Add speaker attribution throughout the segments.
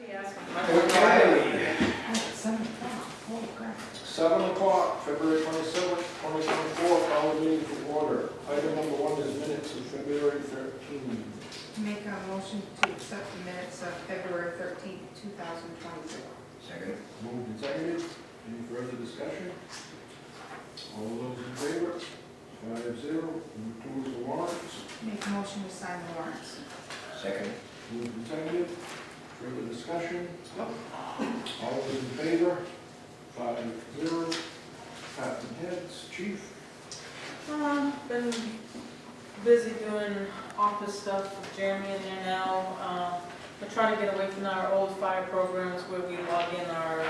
Speaker 1: Okay,
Speaker 2: 7 o'clock, holy crap.
Speaker 1: 7 o'clock, February 27th, 2024, call the meeting to order. Item number 1 is minutes of February 13th.
Speaker 2: Make a motion to accept the minutes of February 13th, 2024.
Speaker 1: Second. Moved and seconded. Any further discussion? All those in favor? 5-0. Number 2 is the warrants.
Speaker 2: Make a motion to sign the warrants.
Speaker 1: Second. Moved and seconded. Further discussion? All those in favor? 5-0. Department heads, chief.
Speaker 3: Been busy doing office stuff with Jeremy in there now. We're trying to get away from our old fire programs where we log in our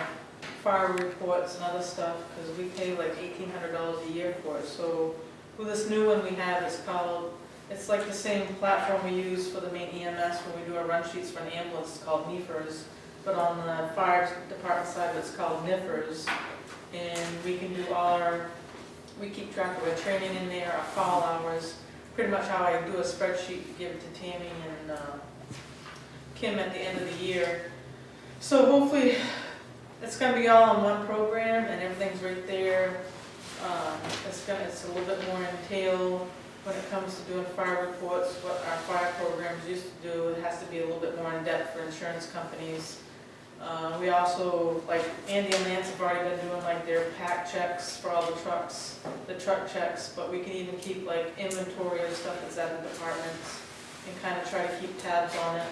Speaker 3: fire reports and other stuff, because we pay like $1,800 a year for it. So with this new one we have, it's like the same platform we use for the main EMS when we do our run sheets for an ambulance. It's called NEFRS, but on the fire department side it's called NIFRS. And we can do we keep track of our training in there, our call hours, pretty much how I do a spreadsheet to give it to Tammy and Kim at the end of the year. So hopefully it's going to be all in one program and everything's right there. It's a little bit more entailed when it comes to doing fire reports, what our fire programs used to do. It has to be a little bit more in depth for insurance companies. We also, like Andy and Lance have already been doing like their pack checks for all the trucks, the truck checks, but we can even keep like inventory of stuff that's at the departments and kind of try to keep tabs on it.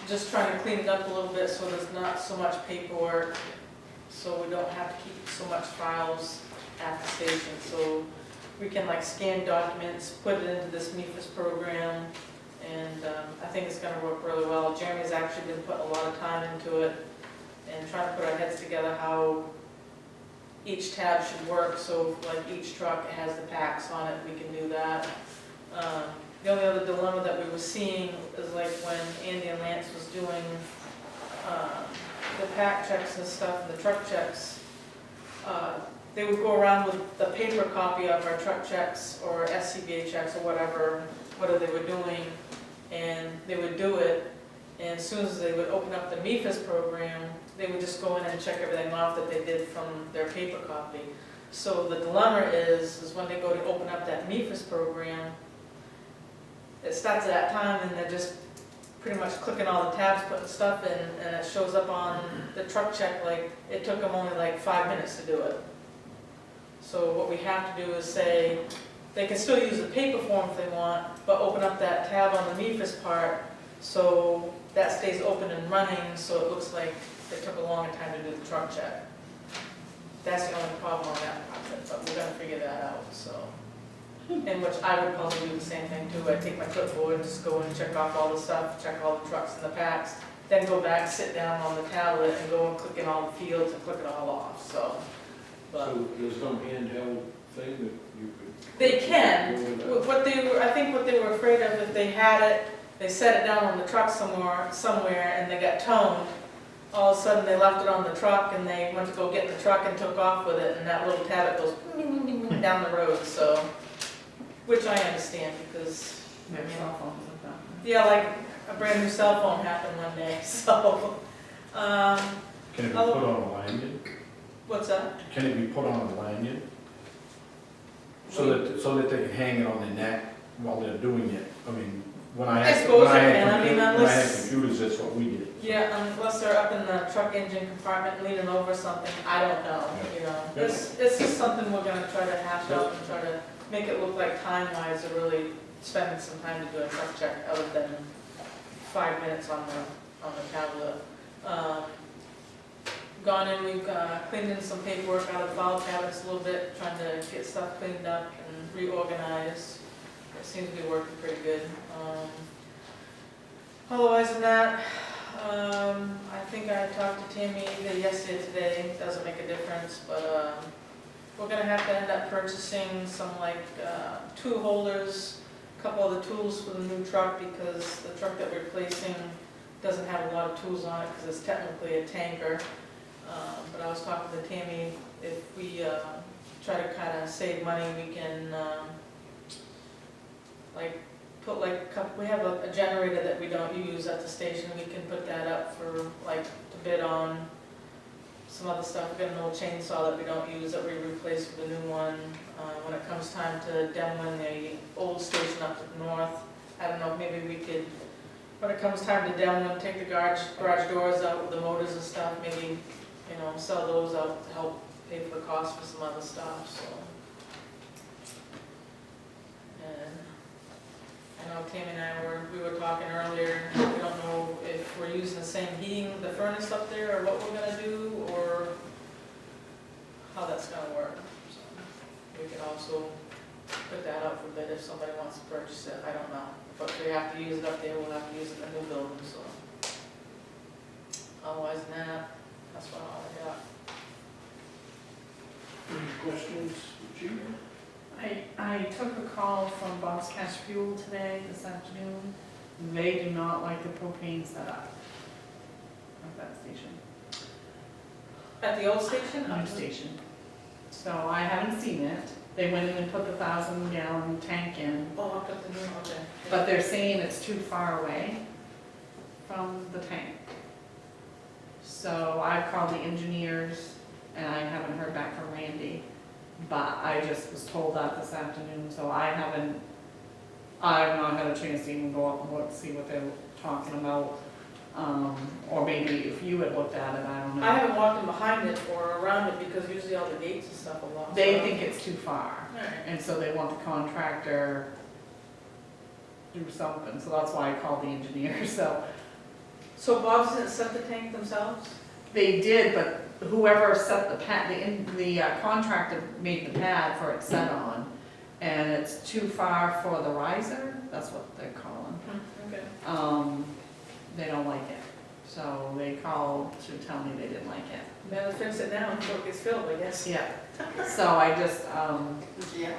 Speaker 3: Just trying to clean it up a little bit so there's not so much paperwork, so we don't have to keep so much files at the station. So we can like scan documents, put it into this MEFIS program, and I think it's going to work really well. Jeremy's actually been putting a lot of time into it and trying to put our heads together how each tab should work. So like each truck has the packs on it, we can do that. The only other dilemma that we were seeing is like when Andy and Lance was doing the pack checks and stuff, and the truck checks, they would go around with the paper copy of our truck checks or SCBA checks or whatever they were doing, and they would do it, and as soon as they would open up the MEFIS program, they would just go in and check everything off that they did from their paper copy. So the dilemma is when they go to open up that MEFIS program, it starts at that time and they're just pretty much clicking all the tabs, putting stuff in, and it shows up on the truck check like it took them only like 5 minutes to do it. So what we have to do is say, they can still use the paper form if they want, but open up that tab on the MEFIS part so that stays open and running, so it looks like it took a longer time to do the truck check. That's the only problem on that part, but we're going to figure that out. So, in which I would probably do the same thing too. I'd take my clipboard and just go and check off all the stuff, check all the trucks and the packs, then go back, sit down on the tablet and go and click in all the fields and click it all off. So
Speaker 1: there's no handheld thing that you could...
Speaker 3: They can. I think what they were afraid of, if they had it, they set it down on the truck somewhere, and they got toned. All of a sudden, they left it on the truck, and they went to go get the truck and took off with it, and that little tablet goes down the road. So, which I understand because
Speaker 2: Cell phones like that.
Speaker 3: yeah, like a brand new cell phone happened one day. So,
Speaker 4: Can it be put on a lanyard?
Speaker 3: what's that?
Speaker 4: Can it be put on a lanyard? So that they can hang it on their neck while they're doing it? I mean, when I had computers, that's what we did.
Speaker 3: Yeah, unless they're up in the truck engine compartment leaning over something, I don't know, you know. It's just something we're gonna try to hash out and try to make it look like time-wise of really spending some time to do a truck check other than 5 minutes on the tablet. Gone in, we've cleaned in some paperwork out of the file cabinets a little bit, trying to get stuff cleaned up and reorganized. It seems to be working pretty good. Otherwise than that, I think I talked to Tammy either yesterday or today. Doesn't make a difference, but we're going to have to end up purchasing some like tool holders, a couple of the tools for the new truck, because the truck that we're replacing doesn't have a lot of tools on it because it's technically a tanker. But I was talking to Tammy, if we try to kind of save money, we can like put like, we have a generator that we don't use at the station, we can put that up for, like, to bid on some other stuff. We got an old chainsaw that we don't use that we replaced with a new one. When it comes time to demo the old station up to the north, I don't know, maybe we could, when it comes time to demo and take the garage doors out with the motors and stuff, maybe, you know, sell those out to help pay for the cost for some other stuff, so. And I know Tammy and I we were talking earlier, we don't know if we're using the same heating, the furnace up there, or what we're gonna do, or how that's gonna work. So we could also put that out for bid if somebody wants to purchase it, I don't know. But if we have to use it up there, we'll have to use it in the new building, so. Otherwise than that, that's what all I got.
Speaker 1: Any questions, Chief?
Speaker 5: I took a call from Bob's Cash Fuel today, this afternoon. They do not like the propane setup at that station,
Speaker 3: At the old station?
Speaker 5: new station. So I haven't seen it. They went in and put the 1,000-gallon tank in,
Speaker 3: Oh, up at the new, okay.
Speaker 5: but they're saying it's too far away from the tank. So I've called the engineers, and I haven't heard back from Randy, but I just was told that this afternoon, so I've not had a chance to even go up and look, see what they're talking about. Or maybe if you had looked at it, I don't know.
Speaker 3: I haven't walked in behind it or around it because usually all the gates and stuff are locked.
Speaker 5: They think it's too far,
Speaker 3: Alright.
Speaker 5: and so they want the contractor do something, so that's why I called the engineer, so.
Speaker 3: So Bob's didn't set the tank themselves?
Speaker 5: They did, but whoever set the pad, the contractor made the pad for it set on, and it's too far for the riser, that's what they're calling.
Speaker 3: Okay.
Speaker 5: They don't like it, so they called to tell me they didn't like it.
Speaker 3: Better fix it now until it gets filled, I guess.
Speaker 5: Yeah, so I just,
Speaker 3: Yeah.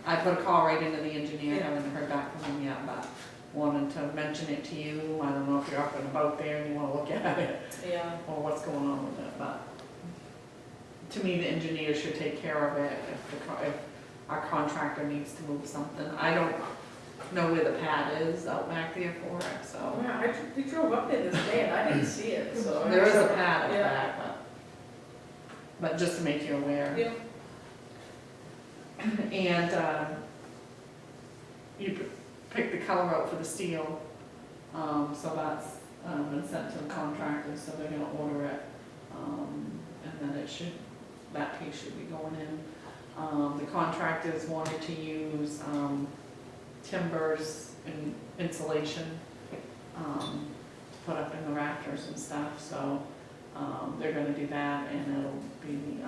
Speaker 5: I put a call right into the engineer,
Speaker 3: Yeah.
Speaker 5: haven't heard back from him yet, but wanted to mention it to you. I don't know if you're up and about there and you wanna look at it,
Speaker 3: Yeah.
Speaker 5: or what's going on with it, but to me, the engineer should take care of it if our contractor needs to move something. I don't know where the pad is out back there for it, so.
Speaker 3: Yeah, we drove up there this day and I didn't see it, so.
Speaker 5: There is a pad out
Speaker 3: Yeah.
Speaker 5: back, but just to make you aware.
Speaker 3: Yeah.
Speaker 5: And, you pick the color out for the steel, so that's, been sent to the contractors, so they're gonna order it. And then that piece should be going in. The contractors wanted to use, timbers and insulation, to put up in the rafters and stuff, so, they're gonna do that, and it'll be,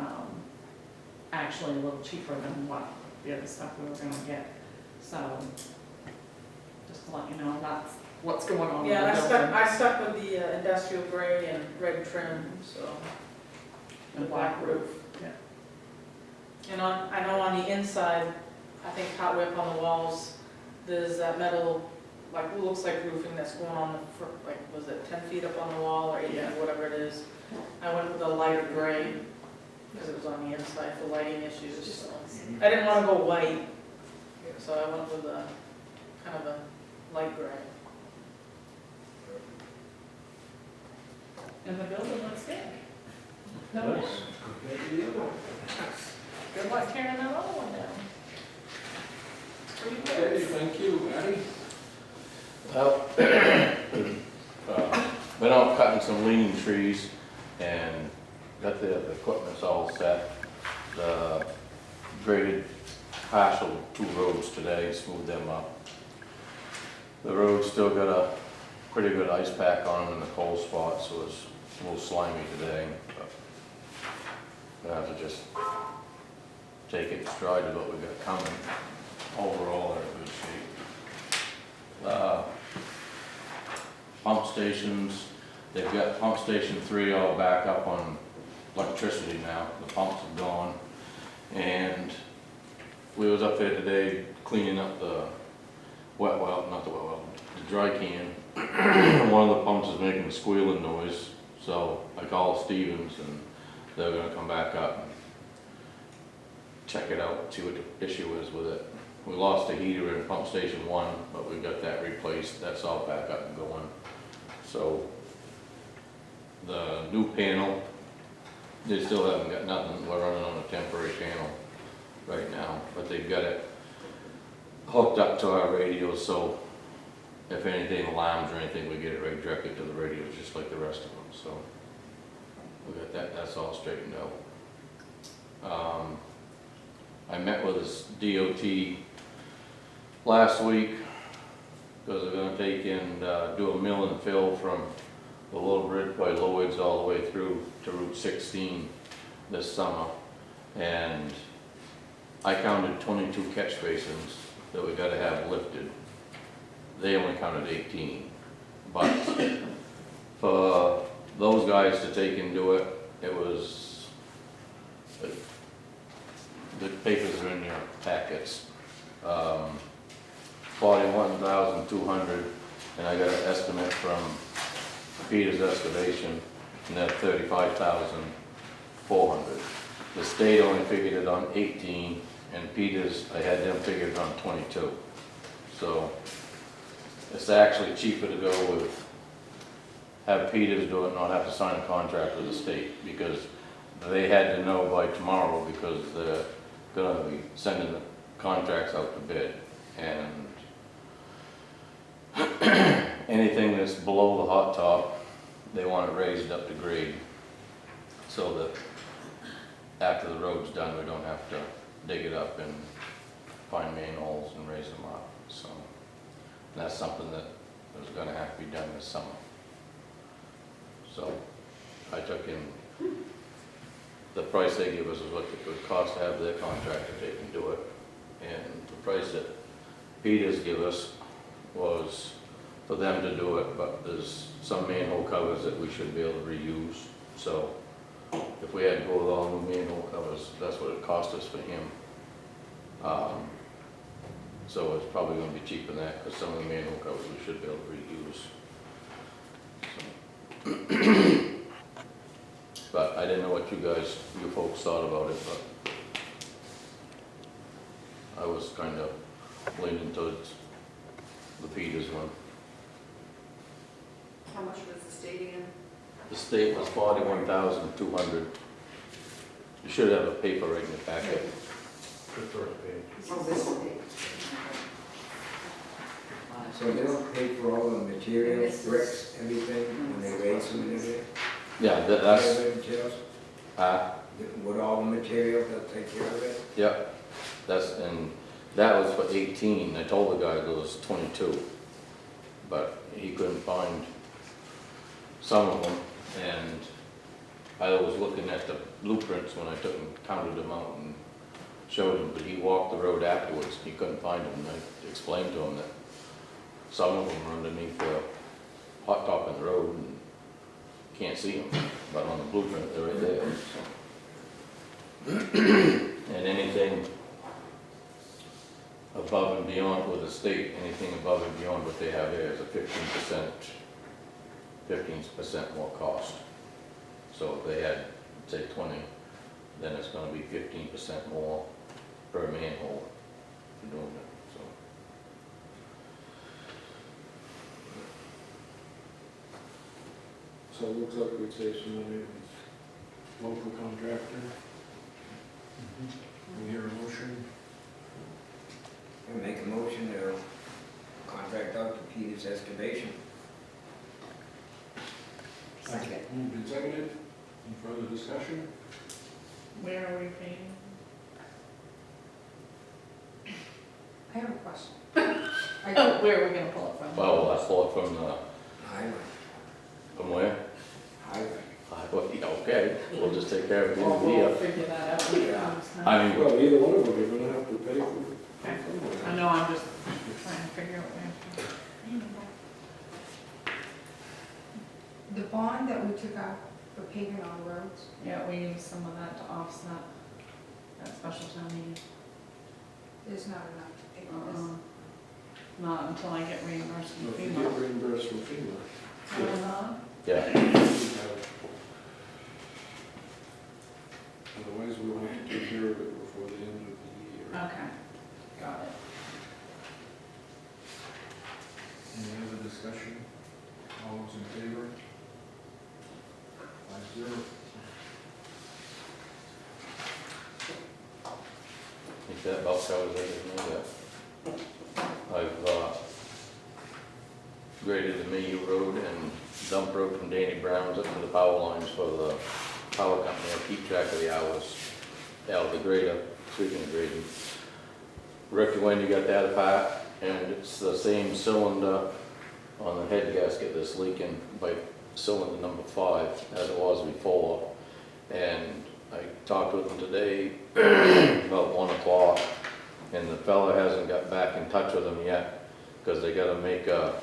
Speaker 5: actually a little cheaper than what the other stuff we were gonna get, so, just to let you know, that's what's going on.
Speaker 3: Yeah,
Speaker 5: with the building.
Speaker 3: I stuck with the industrial gray and red trim, so.
Speaker 5: And black roof, yeah.
Speaker 3: And I know on the inside, I think hot whip on the walls, there's that metal, like, it looks like roofing that's going on like, was it 10 feet up on the wall or 8 feet,
Speaker 5: Yeah.
Speaker 3: whatever it is. I went with a lighter gray, because it was on the inside for lighting issues, so. I didn't want to go white, so I went with a, kind of a light gray.
Speaker 5: And the building looks good. No,
Speaker 1: Nice. Compared to the other one.
Speaker 5: good luck tearing that other one down. Pretty
Speaker 1: Okay,
Speaker 5: good.
Speaker 1: thank you, Addie.
Speaker 6: Well, been out cutting some leaning trees and got the equipment's all set. The graded partial 2 roads today, smoothed them up. The road's still got a pretty good ice pack on them in the cold spot, so it's a little slimy today. But I have to just take it in stride with what we got coming. Overall, they're in good shape. Pump stations, they've got pump station 3 all back up on electricity now, the pumps have gone. And we was up there today cleaning up the wet well, not the wet well, the dry can. One of the pumps is making a squealing noise, so I called Stevens and they're gonna come back up and check it out, see what the issue is with it. We lost a heater in pump station 1, but we got that replaced, that's all back up and going. So, the new panel, they still haven't got nothing, we're running on a temporary panel right now, but they've got it hooked up to our radios, so if anything alarms or anything, we get it right directly to the radios, just like the rest of them, so. We got that, that's all straightened out. I met with this DOT last week, because they're gonna take and do a mill and fill from the little bridge by Lloyd's all the way through to Route 16 this summer. And I counted 22 catch basins that we gotta have lifted. They only counted 18. But for those guys to take and do it, it was, the papers are in your packets. 41,200, and I got an estimate from Peter's Excavation, and that's 35,400. The state only figured it on 18, and Peter's, I had them figured on 22. So it's actually cheaper to go with, have Peters do it, not have to sign a contract with the state, because they had to know by tomorrow, because they're gonna be sending the contracts out to bid. And anything that's below the hot top, they want it raised up to grade, so that after the road's done, we don't have to dig it up and find manholes and raise them up. So that's something that is gonna have to be done this summer. So I took in, the price they give us is what it would cost to have their contractor take and do it. And the price that Peters give us was for them to do it, but there's some manhole covers that we should be able to reuse. So if we had to go with all new manhole covers, that's what it cost us for him. So it's probably gonna be cheaper than that, because some of the manhole covers we should be able to reuse. But I didn't know what you folks thought about it, but I was kind of leaning towards the Peters one.
Speaker 2: How much was the state again?
Speaker 6: The state was 41,200. You should have a paper right in your packet.
Speaker 4: The first page.
Speaker 2: Oh, this state.
Speaker 7: So they don't pay for all the materials, bricks, everything, when they raise them and everything?
Speaker 6: Yeah, that's,
Speaker 7: Materials?
Speaker 6: uh,
Speaker 7: With all the materials, they'll take care of it?
Speaker 6: yep, and that was for 18. I told the guy it was 22, but he couldn't find some of them, and I was looking at the blueprints when I took and counted them out and showed him, but he walked the road afterwards, he couldn't find them, and I explained to him that some of them are underneath the hot top in the road, and can't see them, but on the blueprint, they're right there, so. And anything above and beyond with the state, anything above and beyond what they have there is a 15% more cost. So if they had, say 20, then it's gonna be 15% more per manhole for doing it, so.
Speaker 1: So it looks like we'd save some money with local contractor. We hear a motion.
Speaker 7: I make a motion to contract out to Peters Excavation.
Speaker 2: Second.
Speaker 1: Moved and seconded. Any further discussion?
Speaker 5: Where are we paying?
Speaker 2: I have a question.
Speaker 5: Oh, where are we gonna pull it from?
Speaker 6: Well, I thought from
Speaker 7: Highway,
Speaker 6: from where?
Speaker 7: highway.
Speaker 6: Yeah, okay, we'll just take care of it in
Speaker 5: Well,
Speaker 6: the
Speaker 5: we'll
Speaker 6: year.
Speaker 5: figure that out when it comes time.
Speaker 6: I mean,
Speaker 1: Well, either one of them, you're gonna have to pay for it.
Speaker 5: Okay. I know, I'm just trying to figure out where.
Speaker 2: The bond that we took out for paving on the roads,
Speaker 5: Yeah, we use some of that to offset that special town meeting.
Speaker 2: there's not enough to pay for this.
Speaker 5: Not until I get reimbursed
Speaker 1: So
Speaker 5: from
Speaker 1: if you
Speaker 5: FEMA.
Speaker 1: get reimbursed from FEMA.
Speaker 6: yeah,
Speaker 1: Otherwise, we want to take care of it before the end of the year.
Speaker 5: Okay, got it.
Speaker 1: discussion? All those in favor? 5-0.
Speaker 6: I think that about covers everything, yeah. I've graded the Mayhew Road and dump road from Danny Brown's up to the power lines for the power company. I keep track of the hours out of the grader, speaking of grading. Rick, when you got that apart, and it's the same cylinder on the head gasket that's leaking by cylinder number 5 as it was before. And I talked with him today about 1 o'clock, and the fella hasn't got back in touch with him yet, because they gotta make a,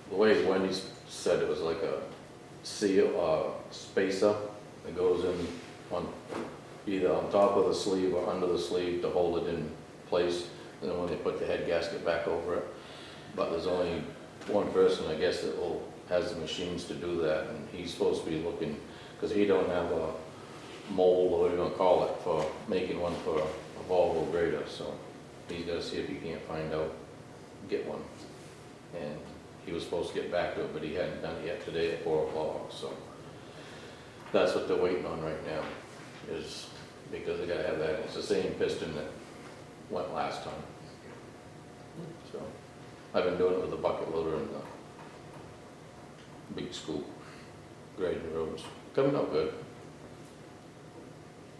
Speaker 6: the way Wendy said it was like a seal, spacer that goes in on, either on top of the sleeve or under the sleeve to hold it in place, and then when they put the head gasket back over it. But there's only one person, I guess, that has the machines to do that, and he's supposed to be looking, because he don't have a mold, or what do you gonna call it, for making one for a Volvo grader, so he's gotta see if he can't find out, get one. And he was supposed to get back to it, but he hadn't done it yet today at 4 o'clock, so that's what they're waiting on right now, is because they gotta have that. It's the same piston that went last time. So I've been doing it with the bucket loader and the big scoop, grading the roads. Coming out good.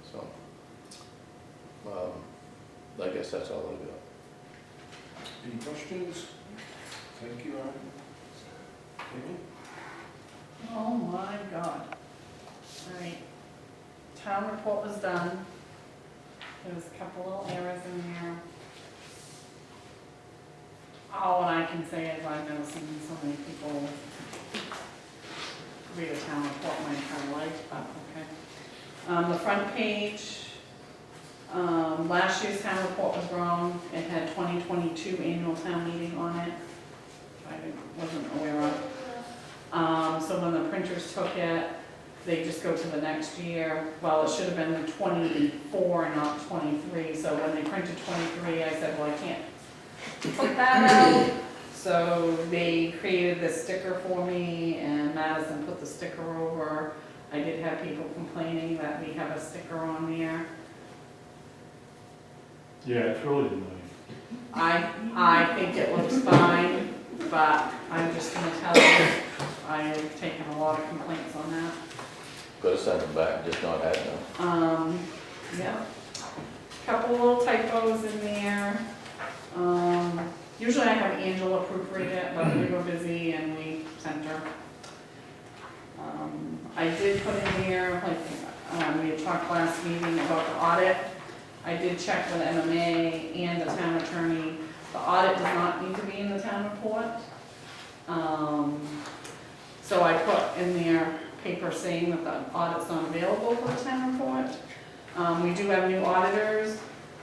Speaker 6: So, I guess that's all I got.
Speaker 1: Any questions? Thank you, Aaron. Amy?
Speaker 5: Oh my God. All right. Town report was done. There was a couple little errors in there. All I can say is I've never seen so many people read a town report in my entire life, but okay. The front page, last year's town report was wrong. It had 2022 annual town meeting on it. I wasn't aware of. So when the printers took it, they just go to the next year. Well, it should have been 24, not 23. So when they printed 23, I said, well, I can't put that out. So they created this sticker for me, and Madison put the sticker over. I did have people complaining that we have a sticker on there.
Speaker 4: Yeah, it's really annoying.
Speaker 5: I think it looks fine, but I'm just gonna tell you, I've taken a lot of complaints on that.
Speaker 6: Gotta send them back, just not had them.
Speaker 5: Yeah. Couple little typos in there. Usually I have Angela proofread it, but we were busy and we sent her. I did put in there, like, we had talked last meeting about the audit. I did check with MMA and the town attorney. The audit does not need to be in the town report. So I put in there paper saying that the audit's not available for the town report. We do have new auditors.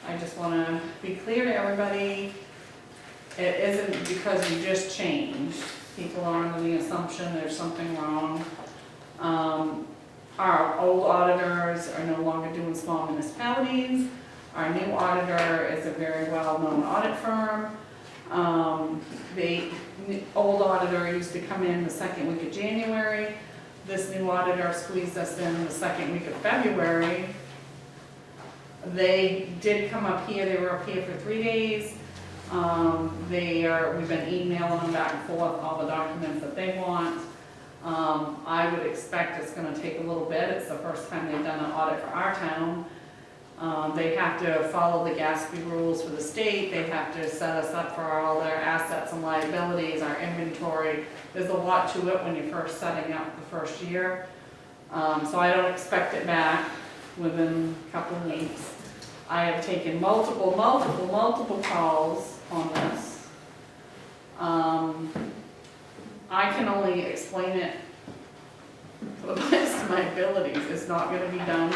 Speaker 5: I just want to be clear to everybody, it isn't because you just changed. People are under the assumption there's something wrong. Our old auditors are no longer doing small municipalities. Our new auditor is a very well-known audit firm. The old auditor used to come in the second week of January. This new auditor squeezed us in the second week of February. They did come up here, they were up here for 3 days. We've been emailing them back and forth all the documents that they want. I would expect it's gonna take a little bit. It's the first time they've done an audit for our town. They have to follow the Gatsby rules for the state. They have to set us up for all their assets and liabilities, our inventory. There's a lot to it when you're first setting up the first year. So I don't expect it back within a couple of weeks. I have taken multiple calls on this. I can only explain it to the best of my abilities. It's not gonna be done.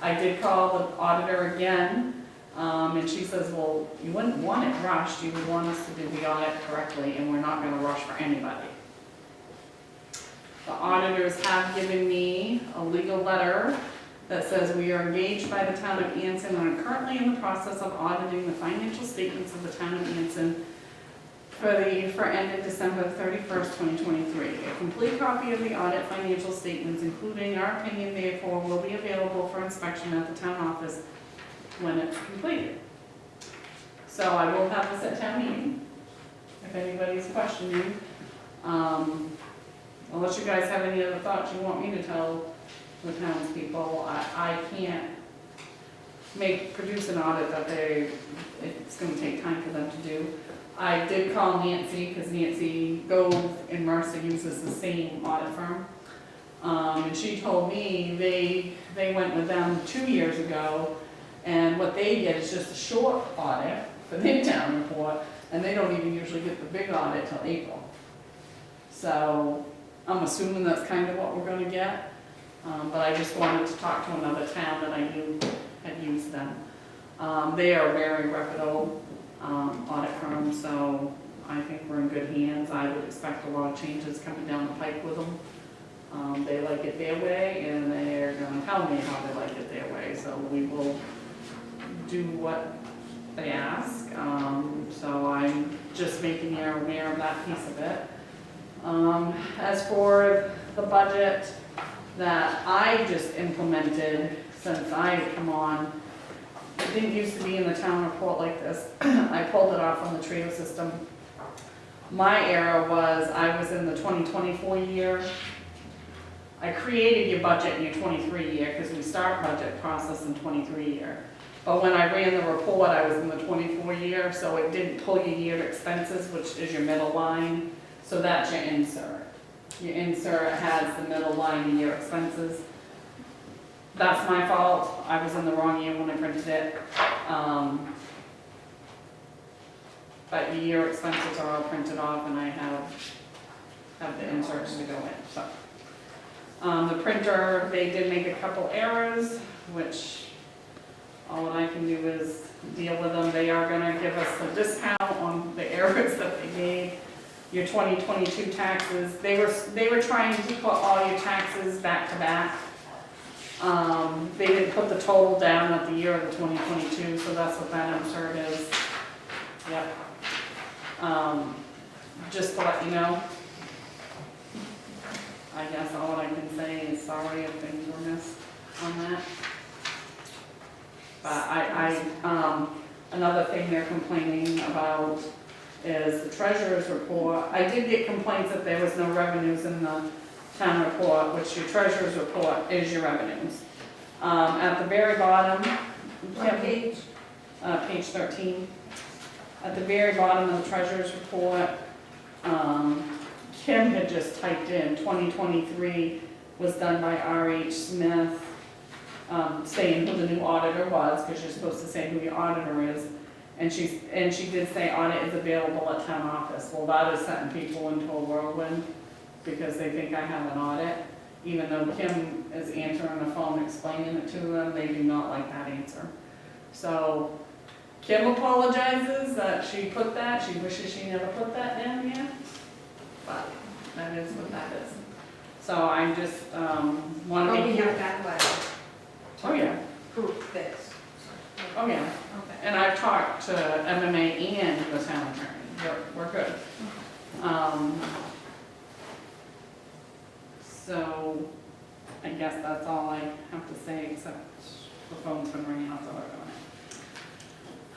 Speaker 5: I did call the auditor again, and she says, well, you wouldn't want it rushed, you would want us to do the audit correctly, and we're not gonna rush for anybody. The auditors have given me a legal letter that says we are engaged by the town of Anson and are currently in the process of auditing the financial statements of the town of Anson for ended December 31st, 2023. A complete copy of the audit financial statements, including our opinion therefore, will be available for inspection at the town office when it's completed. So I will have this at town meeting, if anybody's questioning. Unless you guys have any other thoughts you want me to tell the townspeople, I can't produce an audit that it's gonna take time for them to do. I did call Nancy, because Nancy Gove in Mercer uses the same audit firm. And she told me they went with them 2 years ago, and what they get is just a short audit for their town report, and they don't even usually get the big audit till April. So I'm assuming that's kind of what we're gonna get, but I just wanted to talk to another town that I knew had used them. They are very reputable audit firm, so I think we're in good hands. I would expect a lot of changes coming down the pike with them. They like it their way, and they're gonna tell me how they like it their way, so we will do what they ask. So I'm just making you aware of that piece of it. As for the budget that I just implemented since I come on, it didn't used to be in the town report like this. I pulled it off from the Trio system. My error was I was in the 2024 year. I created your budget in your 23 year because we start budget process in 23 year. But when I ran the report, I was in the 24 year, so it didn't pull your year expenses, which is your middle line. So that's your insert. Your insert has the middle line of your expenses. That's my fault. I was in the wrong year when I printed it. But your year expenses are all printed off, and I have the inserts to go in. So the printer, they did make a couple errors, which all I can do is deal with them. They are gonna give us a discount on the errors that they made. Your 2022 taxes, they were trying to put all your taxes back to back. They didn't put the total down at the year of the 2022, so that's what that insert is. Yep. Just to let you know. I guess all I can say is sorry if things were missed on that. But another thing they're complaining about is the treasurer's report. I did get complaints that there was no revenues in the town report, which your treasurer's report is your revenues. At the very bottom,
Speaker 2: What page?
Speaker 5: Page 13. At the very bottom of the treasurer's report, Kim had just typed in 2023 was done by R.H. Smith, saying who the new auditor was, because you're supposed to say who your auditor is. And she did say audit is available at town office. Well, that is setting people into a whirlwind because they think I have an audit. Even though Kim is answering the phone, explaining it to them, they do not like that answer. So Kim apologizes that she put that. She wishes she never put that down here. But that is what that is. So I just want to
Speaker 2: Oh, we
Speaker 5: make you...
Speaker 2: have that letter.
Speaker 5: Oh, yeah.
Speaker 2: Proof this.
Speaker 5: Oh, yeah.
Speaker 2: Okay.
Speaker 5: And I've talked to MMA and the town attorney, we're good. So, I guess that's all I have to say, except the phone's been ringing off the hook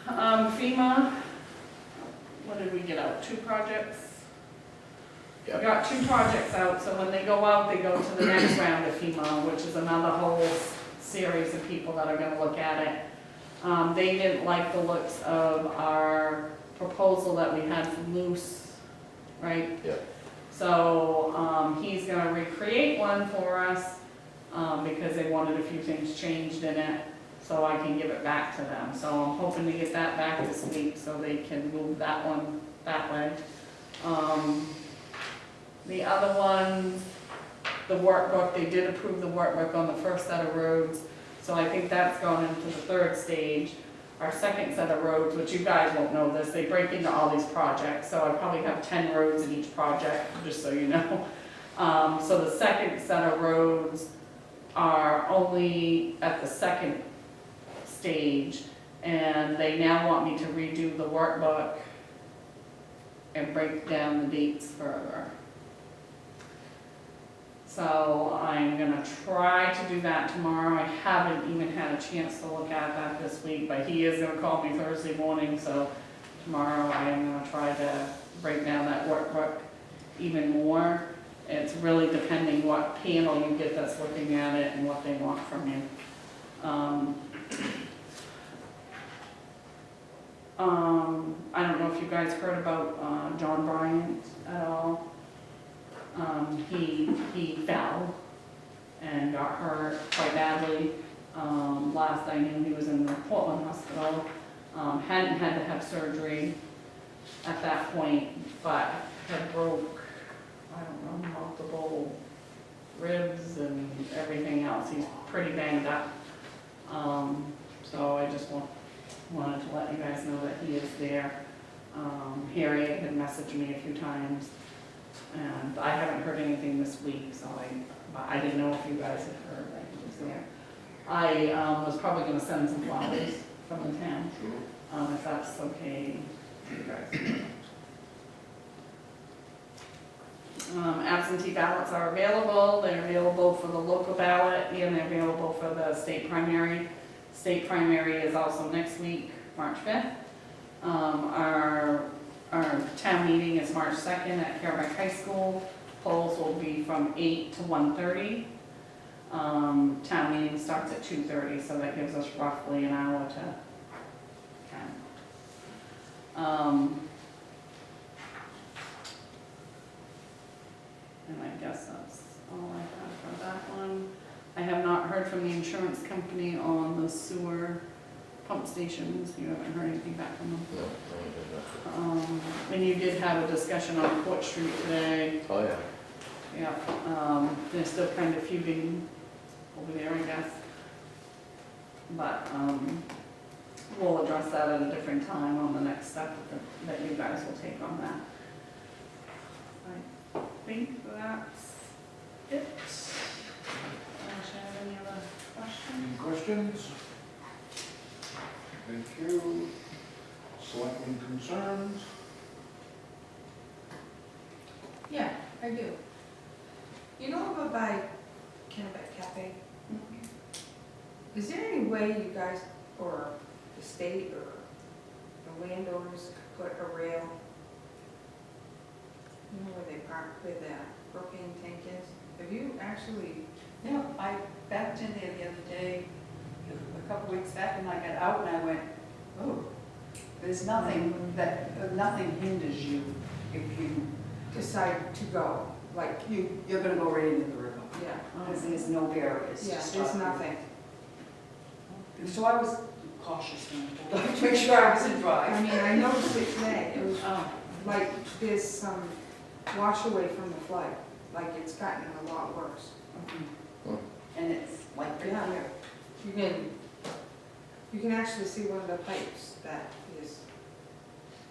Speaker 5: on it. FEMA, what did we get out, 2 projects? We got 2 projects out, so when they go out, they go to the next round of FEMA, which is another whole series of people that are gonna look at it. They didn't like the looks of our proposal that we had from Luce, right?
Speaker 6: Yeah.
Speaker 5: So, he's gonna recreate one for us, because they wanted a few things changed in it, so I can give it back to them. So I'm hoping to get that back this week, so they can move that one that way. The other ones, the workbook, they did approve the workbook on the first set of roads, so I think that's gone into the 3rd stage. Our second set of roads, which you guys won't know this, they break into all these projects, so I probably have 10 roads in each project, just so you know. So the second set of roads are only at the 2nd stage, and they now want me to redo the workbook and break down the dates further. So I'm gonna try to do that tomorrow. I haven't even had a chance to look at that this week, but he is gonna call me Thursday morning, so tomorrow I am gonna try to break down that workbook even more. It's really depending what panel you get that's looking at it and what they want from you. I don't know if you guys heard about John Bryant at all. He fell and got hurt quite badly. Last I knew, he was in the Portland hospital. Hadn't had to have surgery at that point, but had broke, I don't know, multiple ribs and everything else. He's pretty banged up. So I just wanted to let you guys know that he is there. Harriet had messaged me a few times, and I haven't heard anything this week, so but I didn't know if you guys had heard that he was there. I was probably gonna send some flowers from the town, if that's okay to you guys. Absentee ballots are available. They're available for the local ballot and they're available for the state primary. State primary is also next week, March 5th. Our town meeting is March 2nd at Carrick High School. Polls will be from 8 to 1:30. Town meeting starts at 2:30, so that gives us roughly an hour to count. And I guess that's all I have for that one. I have not heard from the insurance company on the sewer pump stations. You haven't heard anything back from them?
Speaker 6: No, I ain't did
Speaker 5: And you did have a discussion on Court Street today.
Speaker 6: that. Oh, yeah.
Speaker 5: Yeah, they're still kind of feuding over there, I guess. But, we'll address that at a different time on the next step that you guys will take on that. I think that's it. Unless you have any other questions?
Speaker 1: Any questions? Thank you. Selectmen concerns?
Speaker 2: Yeah, I do. You know over by Kennebec Cafe? Is there any way you guys, or the state, or the landowners could put a rail, you know where they park, where the propane tank is? Have you actually,
Speaker 8: Yeah, I backed in there the other day, a couple weeks back, and I got out and I went, oh, there's nothing nothing hinders you if you,
Speaker 2: decide to go? Like,
Speaker 8: you're gonna go right into the river.
Speaker 2: yeah,
Speaker 8: Because there's no barriers to
Speaker 2: yeah,
Speaker 8: stop
Speaker 2: there's
Speaker 8: you.
Speaker 2: nothing.
Speaker 8: So I was cautious when I pulled up to make sure I wasn't
Speaker 2: I
Speaker 8: driving.
Speaker 2: mean, I noticed it today. It was
Speaker 5: Oh,
Speaker 2: like there's some wash away from the flood, like it's gotten a lot worse.
Speaker 8: And it's like right
Speaker 2: Yeah.
Speaker 8: here.
Speaker 2: You can actually see one of the pipes that is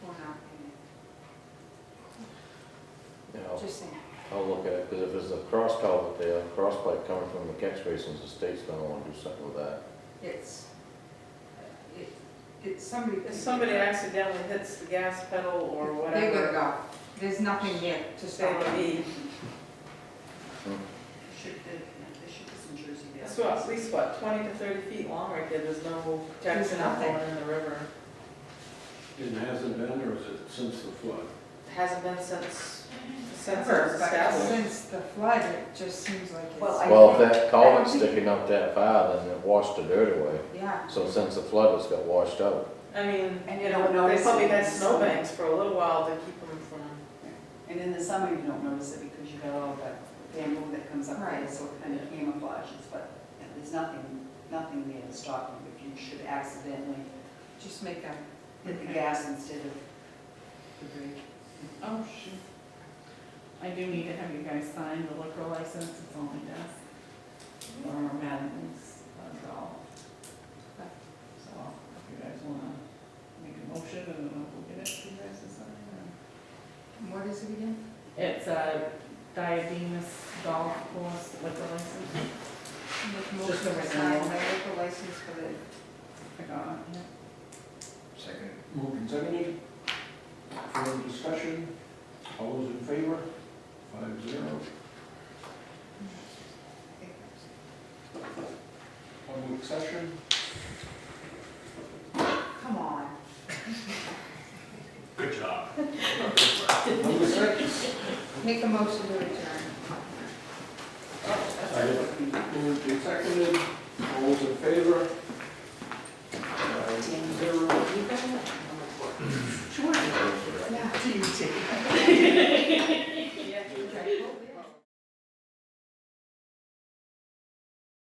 Speaker 2: going out in
Speaker 6: You
Speaker 2: it.
Speaker 6: know,
Speaker 2: Just saying.
Speaker 6: I'll look at it, because if there's a cross culvert there, cross pipe coming from the catch basins, the state's gonna wanna do something with that.
Speaker 2: It's somebody.
Speaker 3: If somebody accidentally hits the gas pedal or
Speaker 2: They're
Speaker 3: whatever,
Speaker 2: gonna go. There's nothing there to stop
Speaker 3: they
Speaker 2: them.
Speaker 3: be,
Speaker 8: There should be some Jersey there.
Speaker 3: that's what, at least what, 20 to 30 feet long right there, there's no
Speaker 2: There's
Speaker 3: protection
Speaker 2: nothing.
Speaker 3: going in the river.
Speaker 1: It hasn't been, or is it since the flood?
Speaker 3: It hasn't been since it
Speaker 2: Ever,
Speaker 3: was
Speaker 2: but
Speaker 3: established.
Speaker 2: since the flood, it just seems like it's.
Speaker 8: Well, I-
Speaker 6: Well, if that
Speaker 2: I
Speaker 6: culvert's
Speaker 2: don't think-
Speaker 6: sticking up that far, then it washed the dirt away.
Speaker 2: Yeah.
Speaker 6: So since the flood, it's got washed out.
Speaker 3: I mean,
Speaker 8: And
Speaker 3: you
Speaker 8: you
Speaker 3: know,
Speaker 8: don't
Speaker 3: they
Speaker 8: notice
Speaker 3: probably
Speaker 8: it
Speaker 3: had
Speaker 8: in the
Speaker 3: snowbanks for a little while to keep them from,
Speaker 8: And in the summer, you don't notice it because you got all that bamboo that comes up there,
Speaker 2: Right.
Speaker 8: so it kind of camouflages, but there's nothing there to stop you if you should accidentally
Speaker 2: Just make a,
Speaker 8: hit the gas instead of the brake.
Speaker 5: oh, shoot. I do need to have you guys sign the liquor license. It's on my desk. Or Madden's, that's all. So if you guys wanna make a motion and then we'll get it for you guys to sign. or-
Speaker 2: what is it again?
Speaker 5: It's a Diademus Golf Course liquor license.
Speaker 2: Make a
Speaker 5: Just
Speaker 2: motion
Speaker 5: a
Speaker 2: to sign
Speaker 5: renewal.
Speaker 2: the liquor license for the,
Speaker 5: I got it, yeah.
Speaker 7: Second.
Speaker 1: Moved and seconded. Further discussion? discussion? All those in favor? 5-0. Public session?
Speaker 8: Come on.
Speaker 4: Good job.
Speaker 1: Number 6.
Speaker 2: Make a motion to adjourn.
Speaker 1: Moved and seconded, all those in favor? 5-0.